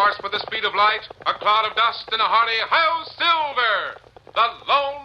horse with the speed of light, a cloud of dust, and a hearty Hi-Yo Silver, the Lone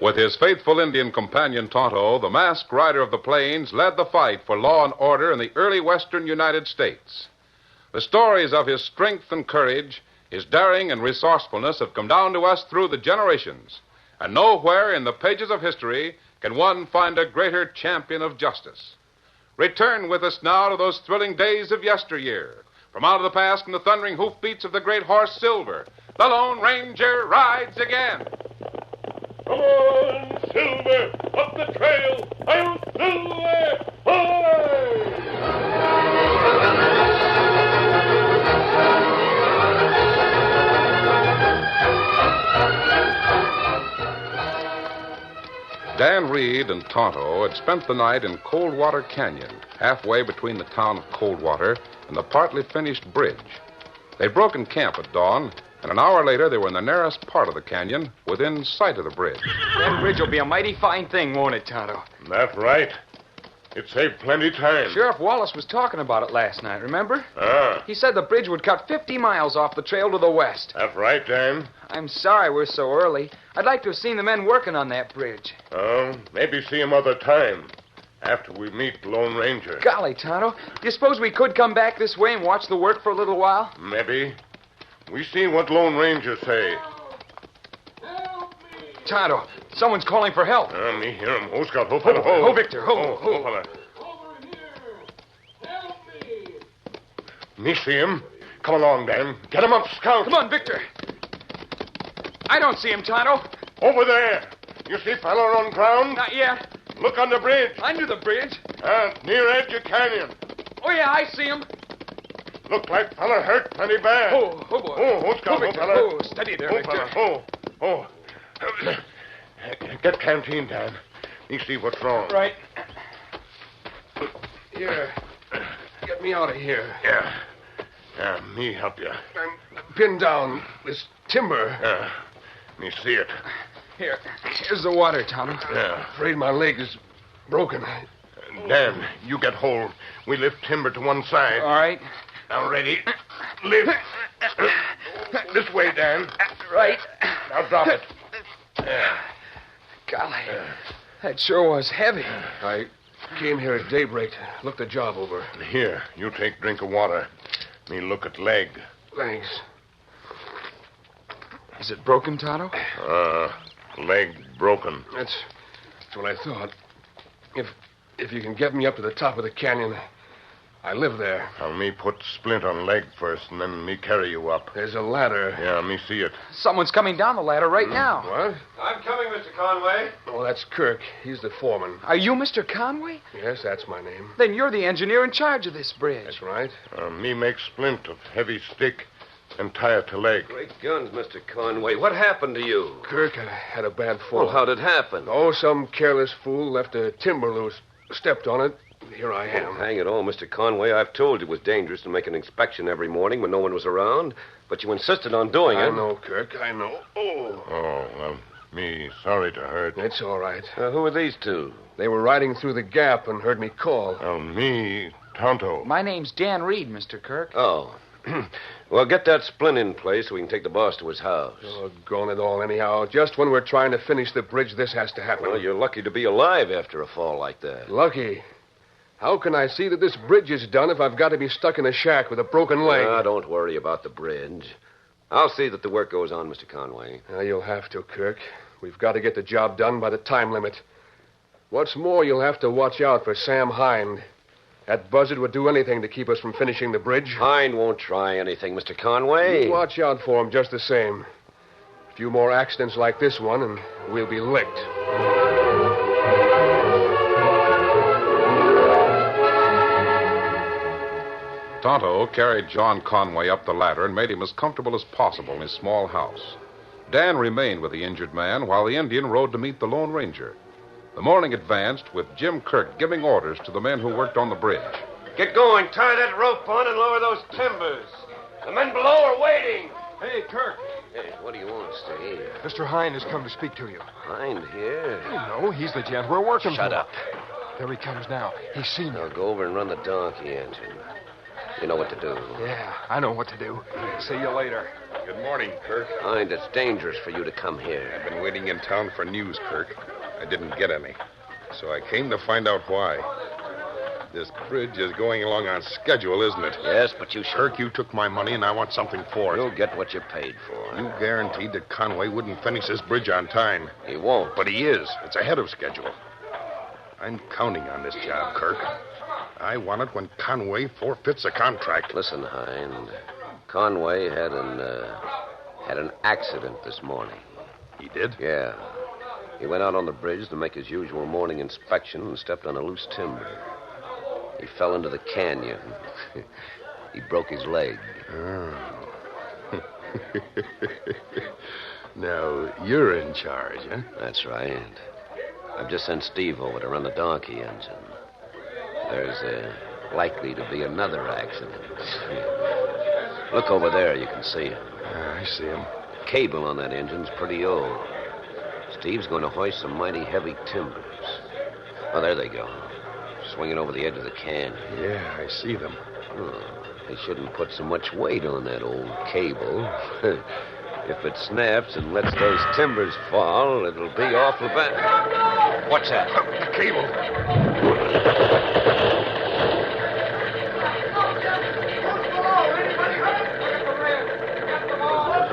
With his faithful Indian companion Tonto, the masked rider of the plains led the fight for law and order in the early western United States. The stories of his strength and courage, his daring and resourcefulness have come down to us through the generations. And nowhere in the pages of history can one find a greater champion of justice. Return with us now to those thrilling days of yesteryear. From out of the past and the thundering hoofbeats of the great horse Silver, the Lone Ranger rides again. Come on, Silver, up the trail. I'll Silver, hooray! Dan Reed and Tonto had spent the night in Coldwater Canyon, halfway between the town of Coldwater and the partly finished bridge. They'd broken camp at dawn, and an hour later they were in the narrowest part of the canyon, within sight of the bridge. That bridge will be a mighty fine thing, won't it, Tonto? That's right. It saved plenty time. Sheriff Wallace was talking about it last night, remember? Ah. He said the bridge would cut 50 miles off the trail to the west. That's right, Dan. I'm sorry we're so early. I'd like to have seen the men working on that bridge. Oh, maybe see him other time, after we meet the Lone Ranger. Golly, Tonto, do you suppose we could come back this way and watch the work for a little while? Maybe. We see what Lone Ranger say. Tonto, someone's calling for help. Me hear him. Who's got ho, Ho, fella, ho. ho, Victor, ho, ho. fella. Over here. Help me. Me see him. Come along, Dan. Get him up, Scout. Come on, Victor. I don't see him, Tonto. Over there. You see fella on ground? Not yet. Look on the bridge. Under the bridge. Near edge of canyon. Oh, yeah, I see him. Look like fella hurt plenty bad. Oh, boy. Oh, Scout, Victor. fella. Oh, steady there, Victor. Fella. Oh. Get canteen, Dan. Me see what's wrong. Right. Here. Get me out of here. Yeah, me help you. I'm pinned down. This timber. Me see it. Here's the water, Tonto. Yeah. Afraid my leg is broken. Dan, you get hold. We lift timber to one side. All right. Now ready. Lift. This way, Dan. Right. Now drop it. Golly, that sure was heavy. I came here at daybreak to look the job over. Here, you take drink of water. Me look at leg. Thanks. Is it broken, Tonto? Leg broken. That's what I thought. If you can get me up to the top of the canyon, I live there. Now, me put splint on leg first, and then me carry you up. There's a ladder. Yeah, me see it. Someone's coming down the ladder right now. What? I'm coming, Mr. Conway. Oh, that's Kirk. He's the foreman. Are you Mr. Conway? Yes, that's my name. Then you're the engineer in charge of this bridge. That's right. Me make splint of heavy stick. and tie it to leg. Great guns, Mr. Conway. What happened to you? Kirk, I had a bad fall. Well, how'd it happen? Oh, some careless fool left a timber loose. Stepped on it. Here I am. Hang it all, Mr. Conway. I've told you it was dangerous to make an inspection every morning when no one was around, but you insisted on doing it. I know, Kirk. I know. Oh. Oh, well, me sorry to hurt. It's all right. Who are these two? They were riding through the gap and heard me call. Well, me, Tonto. My name's Dan Reed, Mr. Kirk. Oh. Well, get that splint in place so we can take the boss to his house. Doggone it all, anyhow. Just when we're trying to finish the bridge, this has to happen. Well, you're lucky to be alive after a fall like that. Lucky? How can I see that this bridge is done if I've got to be stuck in a shack with a broken leg? Don't worry about the bridge. I'll see that the work goes on, Mr. Conway. You'll have to, Kirk. We've got to get the job done by the time limit. What's more, you'll have to watch out for Sam Hind. That buzzard would do anything to keep us from finishing the bridge. Hind won't try anything, Mr. Conway. You watch out for him just the same. A few more accidents like this one, and we'll be licked. Tonto carried John Conway up the ladder and made him as comfortable as possible in his small house. Dan remained with the injured man while the Indian rode to meet the Lone Ranger. The morning advanced with Jim Kirk giving orders to the men who worked on the bridge. Get going. Tie that rope on and lower those timbers. The men below are waiting. Hey, Kirk. Hey, what do you want, Steve? Mr. Hind has come to speak to you. Hind here? No, he's the gent we're working for. Shut up. There he comes now. He's seen you. Now go over and run the donkey engine. You know what to do. Yeah, I know what to do. See you later. Good morning, Kirk. Hind, it's dangerous for you to come here. I've been waiting in town for news, Kirk. I didn't get any. So I came to find out why. This bridge is going along on schedule, isn't it? Yes, but you should... Kirk, you took my money, and I want something for it. You'll get what you paid for. You guaranteed that Conway wouldn't finish this bridge on time. He won't. But he is. It's ahead of schedule. I'm counting on this job, Kirk. I want it when Conway forfeits the contract. Listen, Hind. Conway had an accident this morning. He did? Yeah. He went out on the bridge to make his usual morning inspection and stepped on a loose timber. He fell into the canyon. He broke his leg. Oh. Now, you're in charge, huh? That's right. I've just sent Steve over to run the donkey engine. There's likely to be another accident. Look over there. You can see him. I see him. The cable on that engine's pretty old. Steve's going to hoist some mighty heavy timbers. Oh, there they go. Swinging over the edge of the canyon. Yeah, I see them. Oh, they shouldn't put so much weight on that old cable. If it snaps and lets those timbers fall, it'll be awful bad. What's that? The cable.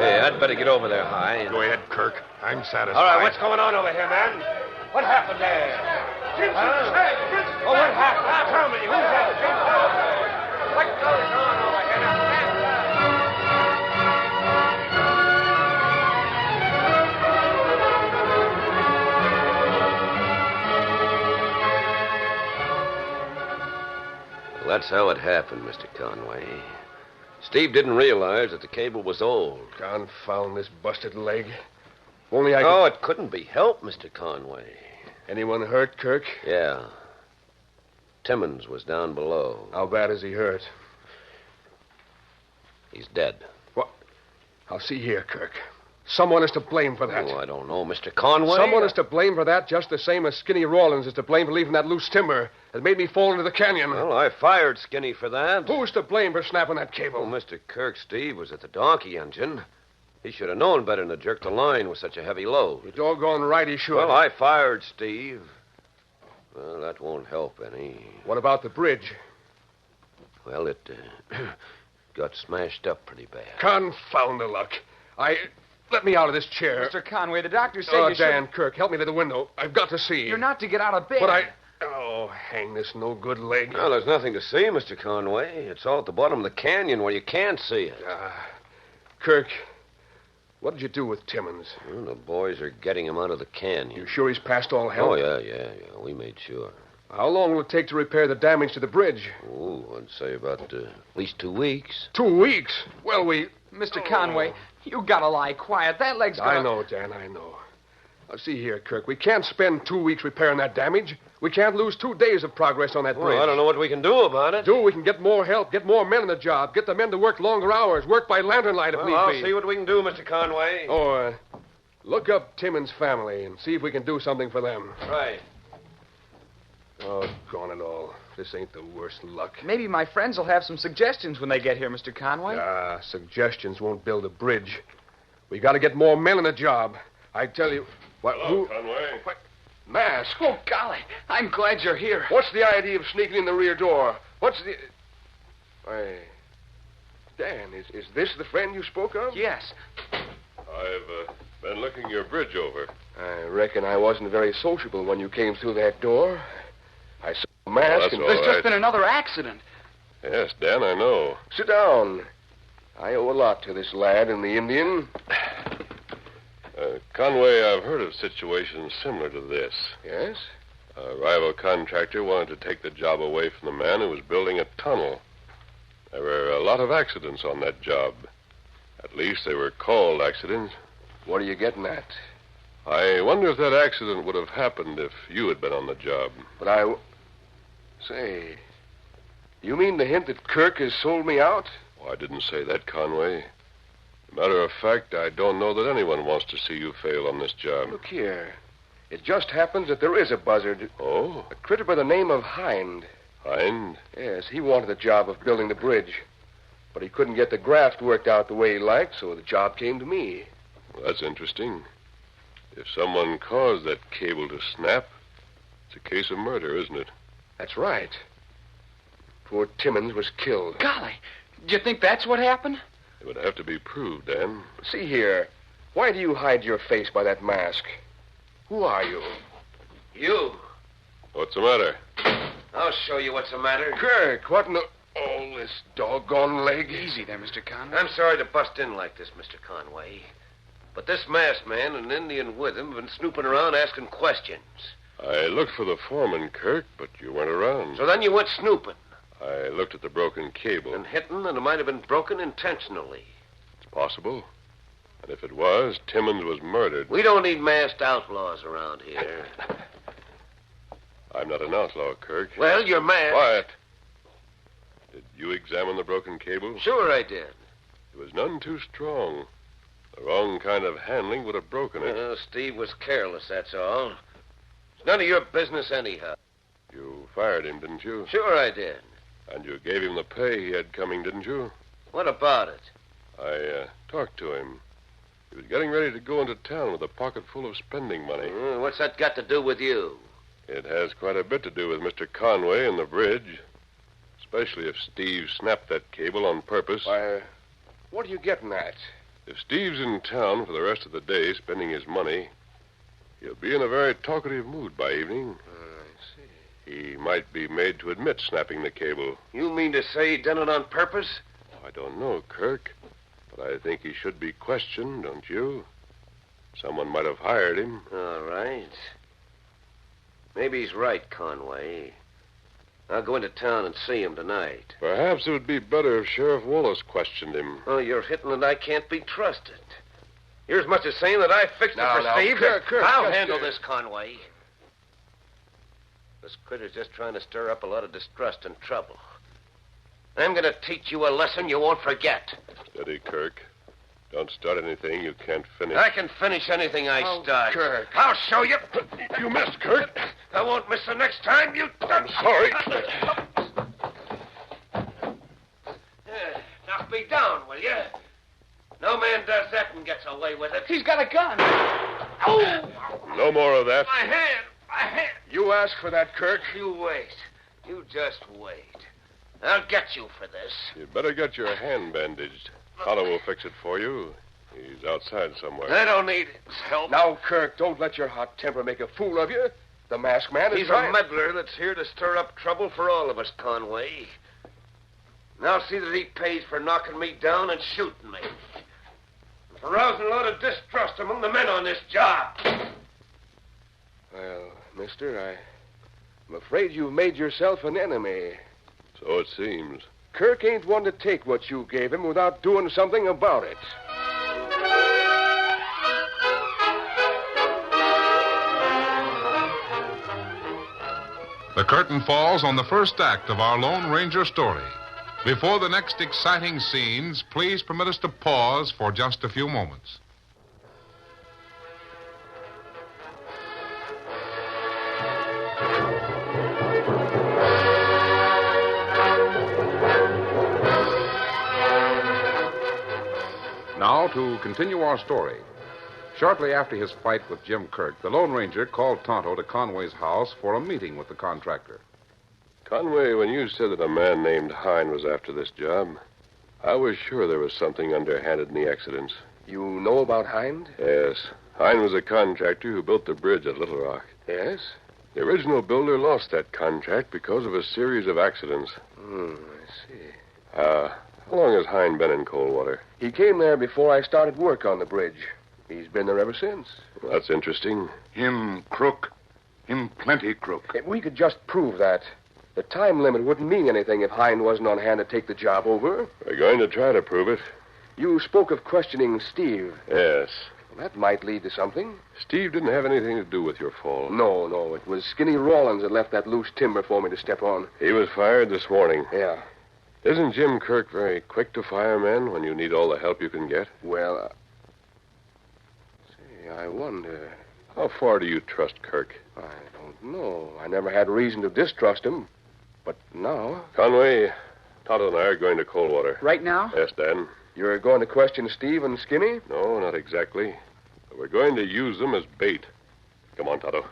Hey, I'd better get over there, Hind. Go ahead, Kirk. I'm satisfied. All right, what's going on over here, man? What happened there? Huh? Oh, what happened? Tell me, who's that? What goes on over here? Well, that's how it happened, Mr. Conway. Steve didn't realize that the cable was old. Confound this busted leg. Only I Oh, it couldn't be helped, Mr. Conway. Anyone hurt, Kirk? Yeah. Timmons was down below. How bad is he hurt? He's dead. What? I'll see here, Kirk. Someone is to blame for that. Oh, I don't know, Mr. Conway. Someone is to blame for that just the same as Skinny Rawlins is to blame for leaving that loose timber that made me fall into the canyon. Well, I fired Skinny for that. Who's to blame for snapping that Oh, cable? Mr. Kirk, Steve was at the donkey engine. He should have known better than to jerk the line with such a heavy load. You're doggone right he should. Well, I fired Steve. Well, that won't help any. What about the bridge? Well, it got smashed up pretty bad. Confound the luck. Let me out of this chair. Mr. Conway, the doctor said Oh, you Dan, Kirk, help me to the window. I've got to see. You're not to get out of bed. But Oh, hang this no-good leg. Well, there's nothing to see, Mr. Conway. It's all at the bottom of the canyon where you can't see it. Kirk, what did you do with Timmons? Well, the boys are getting him out of the canyon. You sure he's past all help? Oh, yeah. We made sure. How long will it take to repair the damage to the bridge? Oh, I'd say about at least 2 weeks. 2 weeks? Well, Mr. Conway, you gotta lie quiet. That leg's gonna... I know, Dan, I know. Now, see here, Kirk. We can't spend 2 weeks repairing that damage. We can't lose 2 days of progress on that bridge. Well, I don't know what we can do about it. We can get more help, get more men on the job, get the men to work longer hours, work by lantern light if need I'll be. see what we can do, Mr. Conway. Look up Timmons' family and see if we can do something for them. Right. Oh, gone it all. This ain't the worst luck. Maybe my friends will have some suggestions when they get here, Mr. Conway. Suggestions won't build a bridge. We got to get more men on the job. I tell you... Hello, Conway. What? Mask. Oh, golly. I'm glad you're here. What's the idea of sneaking in the rear door? What's the... Why, Dan, is this the friend you spoke of? Yes. I've been looking your bridge over. I reckon I wasn't very sociable when you came through that door. I saw a mask that's and... all There's right. just been another accident. Yes, Dan, I know. Sit down. I owe a lot to this lad and the Indian. Conway, I've heard of situations similar to this. Yes? A rival contractor wanted to take the job away from the man who was building a tunnel. There were a lot of accidents on that job. At least they were called accidents. What are you getting at? I wonder if that accident would have happened if you had been on the job. But Say, you mean to hint that Kirk has sold me out? Oh, I didn't say that, Conway. Matter of fact, I don't know that anyone wants to see you fail on this job. Look here. It just happens that there is a buzzard. Oh? A critter by the name of Hind. Hind? Yes, he wanted the job of building the bridge. But he couldn't get the graft worked out the way he liked, so the job came to me. Well, that's interesting. If someone caused that cable to snap, it's a case of murder, isn't it? That's right. Poor Timmons was killed. Golly. Do you think that's what happened? It would have to be proved, Dan. See here. Why do you hide your face by that mask? Who are you? You. What's the matter? I'll show you what's the matter. Kirk, what in the... Oh, this doggone leg. Easy there, Mr. Conway. I'm sorry to bust in like this, Mr. Conway. But this masked man and an Indian with him have been snooping around asking questions. I looked for the foreman, Kirk, but you weren't around. So then you went snooping I looked at the broken cable. and hitting, and it might have been broken intentionally. It's possible. And if it was, Timmons was murdered. We don't need masked outlaws around here. I'm not an outlaw, Kirk. Well, you're masked. Quiet. Did you examine the broken cable? Sure I did. It was none too strong. The wrong kind of handling would have broken it. Steve was careless, that's all. It's none of your business anyhow. You fired him, didn't you? Sure I did. And you gave him the pay he had coming, didn't you? What about it? I talked to him. He was getting ready to go into town with a pocket full of spending money. What's that got to do with you? It has quite a bit to do with Mr. Conway and the bridge. Especially if Steve snapped that cable on purpose. Why, what are you getting at? If Steve's in town for the rest of the day spending his money, he'll be in a very talkative mood by evening. I see. He might be made to admit snapping the cable. You mean to say he done it on purpose? I don't know, Kirk, but I think he should be questioned, don't you? Someone might have hired him. All right. Maybe he's right, Conway. I'll go into town and see him tonight. Perhaps it would be better if Sheriff Wallace questioned him. Oh, you're hitting that I can't be trusted. You're as much as saying that I fixed it for Steve. Kirk, I'll just, handle this, Conway. This critter's just trying to stir up a lot of distrust and trouble. I'm going to teach you a lesson you won't forget. Steady, Kirk. Don't start anything you can't finish. I can finish anything I start. Kirk. I'll show you. You missed, Kirk. I won't miss the next time you... I'm sorry. Knock me down, will you? No man does that and gets away with it. He's got a gun. Oh! No more of that. My hand! My hand! You asked for that, Kirk. You wait. You just wait. I'll get you for this. You'd better get your hand bandaged. Tonto will fix it for you. He's outside somewhere. I don't need his help. Now, Kirk, don't let your hot temper make a fool of you. The masked man is He's right. a meddler that's here to stir up trouble for all of us, Conway. Now see that he pays for knocking me down and shooting me. And for rousing a lot of distrust among the men on this job. Well, mister, I'm afraid you've made yourself an enemy. So it seems. Kirk ain't one to take what you gave him without doing something about it. The curtain falls on the first act of our Lone Ranger story. Before the next exciting scenes, please permit us to pause for just a few moments. Now, to continue our story. Shortly after his fight with Jim Kirk, the Lone Ranger called Tonto to Conway's house for a meeting with the contractor. Conway, when you said that a man named Hine was after this job, I was sure there was something underhanded in the accidents. You know about Hind? Yes. Hine was a contractor who built the bridge at Little Rock. Yes? The original builder lost that contract because of a series of accidents. I see. How long has Hine been in Coldwater? He came there before I started work on the bridge. He's been there ever since. Well, that's interesting. Him crook. Him plenty crook. If we could just prove that, the time limit wouldn't mean anything if Hind wasn't on hand to take the job over. We're going to try to prove it. You spoke of questioning Steve. Yes. Well, that might lead to something. Steve didn't have anything to do with your fall. No. It was Skinny Rawlins that left that loose timber for me to step on. He was fired this morning. Yeah. Isn't Jim Kirk very quick to fire men when you need all the help you can get? Well, I wonder. How far do you trust Kirk? I don't know. I never had reason to distrust him. But now... Conway, Tonto and I are going to Coldwater. Right now? Yes, Dan. You're going to question Steve and Skinny? No, not exactly. But we're going to use them as bait. Come on, Tonto.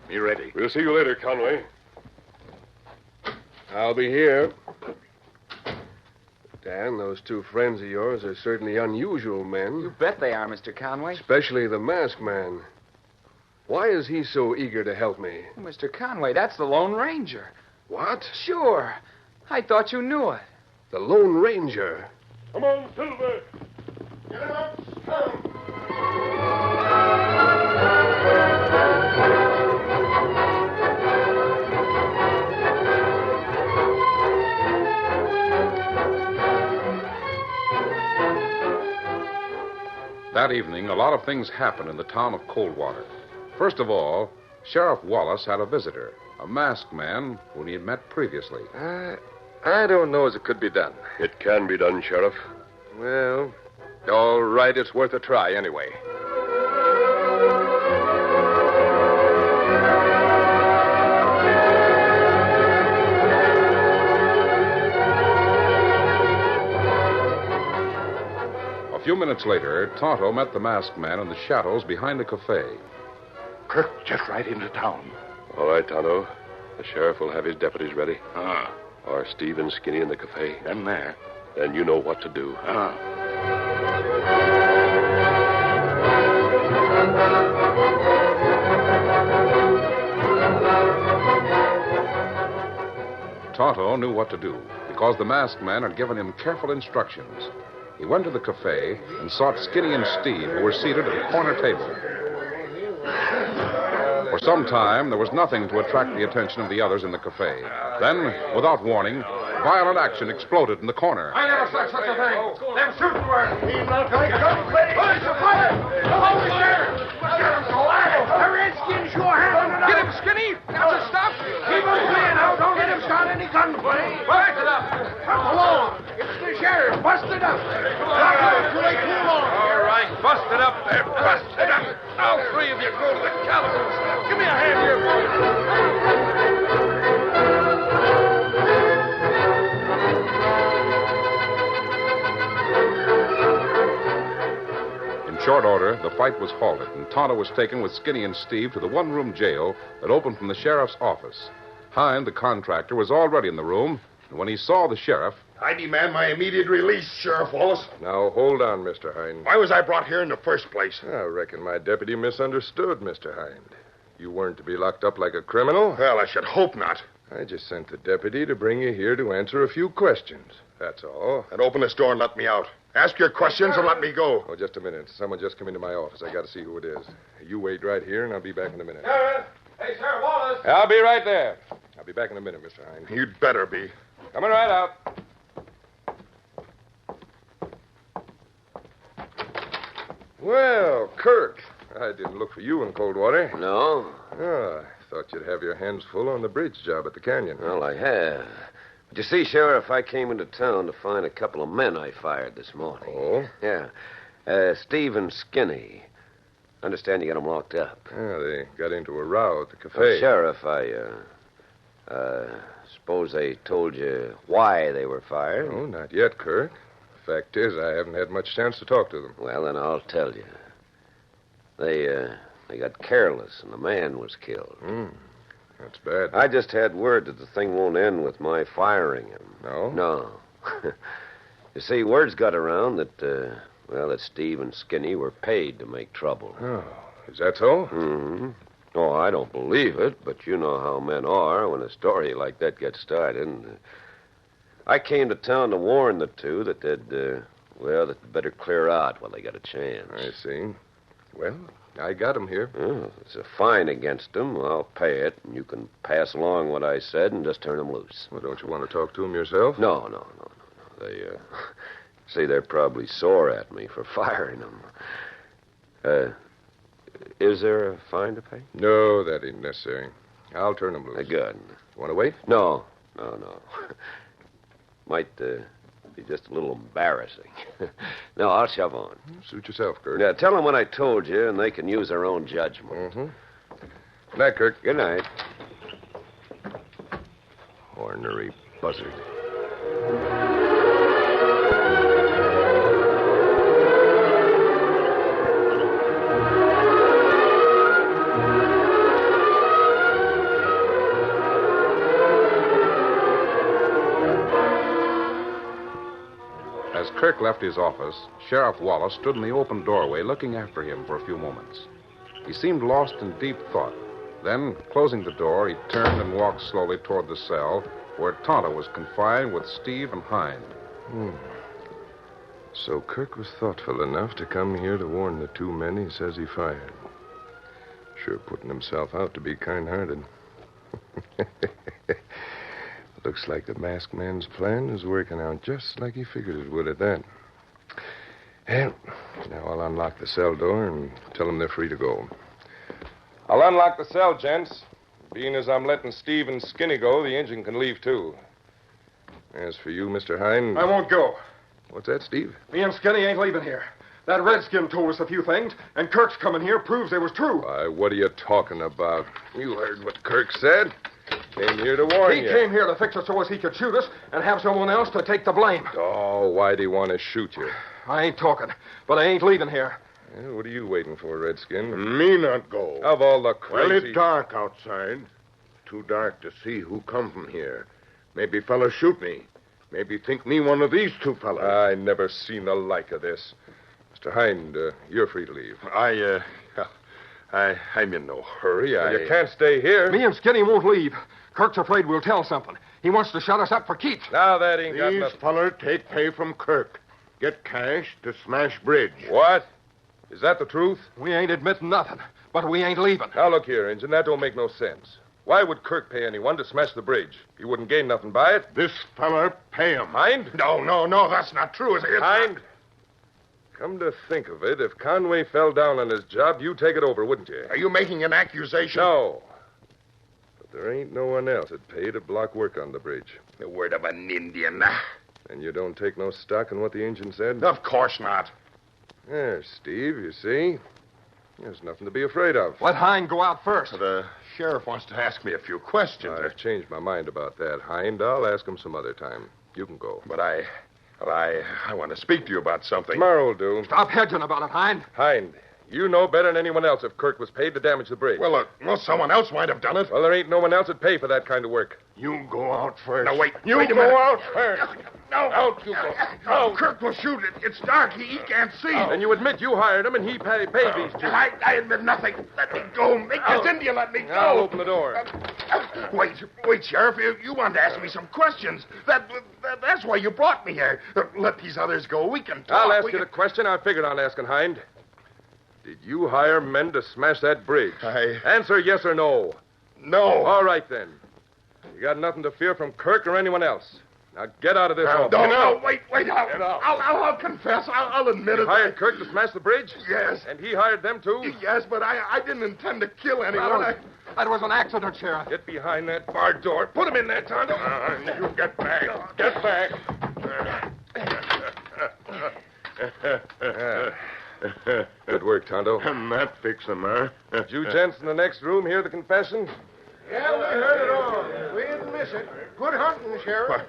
Me ready. We'll see you later, Conway. I'll be here. Dan, those two friends of yours are certainly unusual men. You bet they are, Mr. Conway. Especially the masked man. Why is he so eager to help me? Oh, Mr. Conway, that's the Lone Ranger. What? Sure. I thought you knew it. The Lone Ranger? Come on, Silver. Get him up. Come. That evening, a lot of things happened in the town of Coldwater. First of all, Sheriff Wallace had a visitor, a masked man whom he had met previously. I don't know as it could be done. It can be done, Sheriff. Well, all right, it's worth a try anyway. A few minutes later, Tonto met the masked man in the shadows behind a cafe. Kirk just right into town. All right, Tonto. The sheriff will have his deputies ready. Ah, Are Steve and Skinny in the cafe? them there. Then you know what to do. Ah. Tonto knew what to do because the masked man had given him careful instructions. He went to the cafe and sought Skinny and Steve, who were seated at a corner table. For some time, there was nothing to attract the attention of the others in the cafe. Then, without warning, violent action exploded in the corner. I never said such a thing. Them shooting were. He's not going to come. Police are fired. Hold the sheriff. Get him, alive. The Redskins sure have him. Get him, Skinny. Now to stop. Keep him clear now. Don't let him start any gunplay. Bust it up. Come along. It's the sheriff. Bust it up. Lock him up till they cool off. All right. Bust it up there. Bust it up. All three of you go to the calaboose. Give me a hand here, In short order, the fight was halted, and Tonto was taken with Skinny and Steve to the one-room jail that opened from the sheriff's office. Hind, the contractor, was already in the room, and when he saw the sheriff... I demand my immediate release, Sheriff Wallace. Now, hold on, Mr. Hind. Why was I brought here in the first place? I reckon my deputy misunderstood, Mr. Hind. You weren't to be locked up like a criminal. Well, I should hope not. I just sent the deputy to bring you here to answer a few questions. That's all. And open this door and let me out. Ask your questions and let me go. Oh, just a minute. Someone just come into my office. I got to see who it is. You wait right here, and I'll be back in a minute. Sheriff. Hey, Sheriff Wallace. I'll be right there. I'll be back in a minute, Mr. Hind. You'd better be. Coming right out. Well, Kirk, I didn't look for you in Coldwater. No? Oh, I thought you'd have your hands full on the bridge job at the canyon. Well, I have. But you see, Sheriff, I came into town to find a couple of men I fired this morning. Oh? Yeah. Steve and Skinny. I understand you got them locked up. Yeah, they got into a row at the cafe. Well, Sheriff, I suppose they told you why they were fired? No, not yet, Kirk. Fact is, I haven't had much chance to talk to them. Well, then I'll tell you. They got careless, and the man was killed. That's bad. I just had word that the thing won't end with my firing him. No? No. You see, word's got around that, that Steve and Skinny were paid to make trouble. Oh, is that so? Mm-hmm. Oh, I don't believe it, but you know how men are when a story like that gets started. And, I came to town to warn the two that they'd better clear out while they got a chance. I see. Well, I got them here. Oh, if there's a fine against them, I'll pay it, and you can pass along what I said and just turn them loose. Well, don't you want to talk to them yourself? No. They, see, they're probably sore at me for firing them. Is there a fine to pay? No, that ain't necessary. I'll turn them loose. Good. Want to wait? No. Might be just a little embarrassing. No, I'll shove on. Suit yourself, Kirk. Yeah, tell them what I told you, and they can use their own judgment. Good night, Kirk. Good night. Ornery buzzard. As Kirk left his office, Sheriff Wallace stood in the open doorway looking after him for a few moments. He seemed lost in deep thought. Then, closing the door, he turned and walked slowly toward the cell where Tonto was confined with Steve and Hind. So Kirk was thoughtful enough to come here to warn the two men he says he fired. Sure putting himself out to be kind-hearted. Looks like the masked man's plan is working out just like he figured it would at that. Well, now I'll unlock the cell door and tell them they're free to go. I'll unlock the cell, gents. Being as I'm letting Steve and Skinny go, the engine can leave, too. As for you, Mr. Hind... I won't go. What's that, Steve? Me and Skinny ain't leaving here. That redskin told us a few things, and Kirk's coming here proves they was true. Why, what are you talking about? You heard what Kirk said. Came here to warn you. He came here to fix it so as he could shoot us and have someone else to take the blame. Oh, why'd he want to shoot you? I ain't talking, but I ain't leaving here. Well, what are you waiting for, Redskin? Me not go. Of all the Well, crazy... it's dark outside. Too dark to see who come from here. Maybe fellas shoot me. Maybe think me one of these two fellas. I never seen the like of this. Mr. Hind, you're free to leave. I'm in no hurry. You can't stay here. Me and Skinny won't leave. Kirk's afraid we'll tell something. He wants to shut us up for keeps. Now that ain't got These nothing... fellas take pay from Kirk. Get cash to smash bridge. What? Is that the truth? We ain't admitting nothing, but we ain't leaving. Now, look here, Injun, that don't make no sense. Why would Kirk pay anyone to smash the bridge? He wouldn't gain nothing by it. This fella pay him. Hind? No, that's not true. It's Hind? Come to think of it, if Conway fell down on his job, you'd take it over, wouldn't you? Are you making an accusation? No. But there ain't no one else that'd pay to block work on the bridge. The word of an Indian. And you don't take no stock in what the engine said? Of course not. There, Steve, you see. There's nothing to be afraid of. Let Hind go out first. The sheriff wants to ask me a few questions. I've changed my mind about that, Hind. I'll ask him some other time. You can go. But I want to speak to you about something. Tomorrow will do. Stop hedging about it, Hind. Hind, you know better than anyone else if Kirk was paid to damage the bridge. Well, someone else might have done it. Well, there ain't no one else that'd pay for that kind of work. You go out first. No, wait. You Wait a go minute. out first. No. Out you go. No, Kirk will shoot it. It's dark. He can't see. And you admit you hired him and he paid these two. I admit nothing. Let me go. Make this Indian let me go. I'll open the door. Wait, Sheriff. You want to ask me some questions. That's why you brought me here. Let these others go. We can talk. I'll ask you the question I figured on asking, Hind. Did you hire men to smash that bridge? Answer yes or no. No. All right, then. You got nothing to fear from Kirk or anyone else. Now get out of this office. No, wait. I'll confess. I'll admit it. Hired Kirk to smash the bridge? Yes. And he hired them, too? Yes, but I didn't intend to kill anyone. That was an accident, Sheriff. Get behind that bar door. Put him in there, Tonto. You get back. Get back. Good work, Tonto. And that fix him, huh? Did you gents in the next room hear the confession? Yeah, we heard it all. We didn't miss it. Good hunting, Sheriff.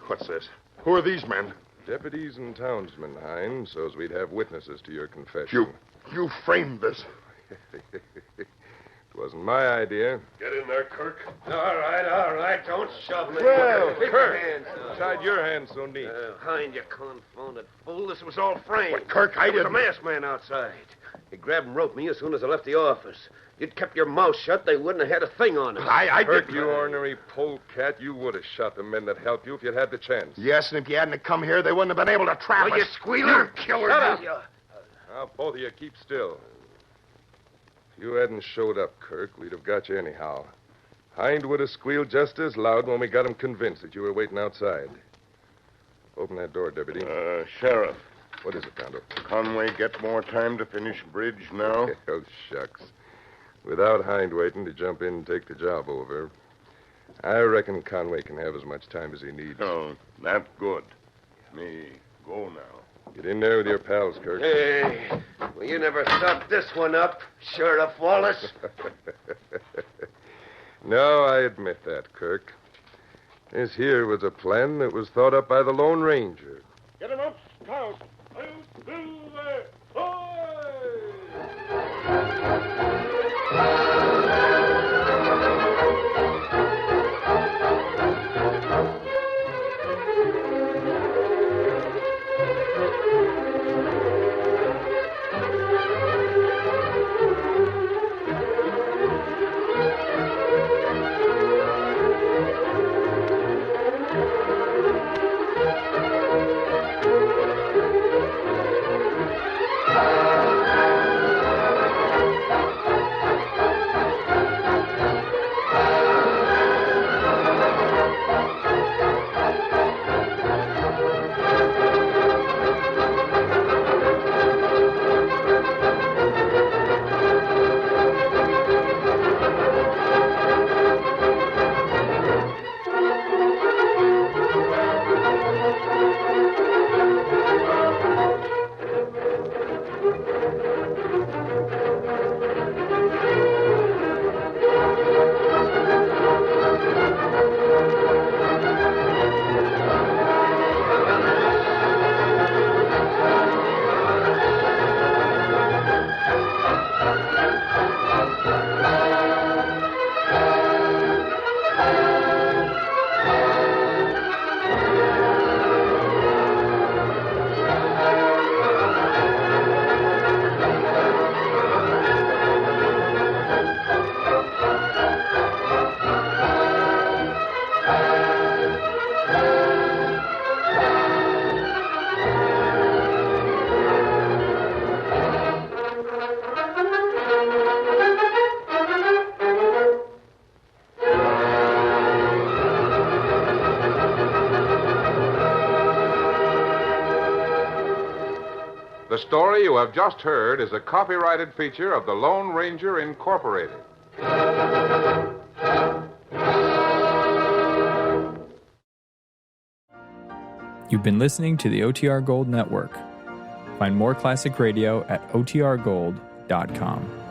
What's this? Who are these men? Deputies and townsmen, Hines, so's we'd have witnesses to your confession. You framed this. It wasn't my idea. Get in there, Kirk. All right. Don't shove me. Well, Keep Kirk, your hands down. tied your hands so neat. Hind, you confounded fool. This was all framed. But, Kirk, I There was a didn't- masked man outside. He grabbed and roped me as soon as I left the office. You'd kept your mouth shut, they wouldn't have had a thing on us. I Kirk, did. you ornery polecat, you would have shot the men that helped you if you'd had the chance. Yes, and if you hadn't come here, they wouldn't have been able to trap us. You squealer. You killer. Shut up. Now, both of you keep still. If you hadn't showed up, Kirk, we'd have got you anyhow. Hind would have squealed just as loud when we got him convinced that you were waiting outside. Open that door, Deputy. Sheriff, What is it, Tonto? Conway get more time to finish bridge now? Oh, shucks. Without Hind waiting to jump in and take the job over, I reckon Conway can have as much time as he needs. Oh, that's good. Me go now. Get in there with your pals, Kirk. Hey, well, you never thought this one up, Sheriff Wallace. No, I admit that, Kirk. This here was a plan that was thought up by the Lone Ranger. Get him up, Scout. The story you have just heard is a copyrighted feature of the Lone Ranger Incorporated. You've been listening to the OTR Gold Network. Find more classic radio at otrgold.com.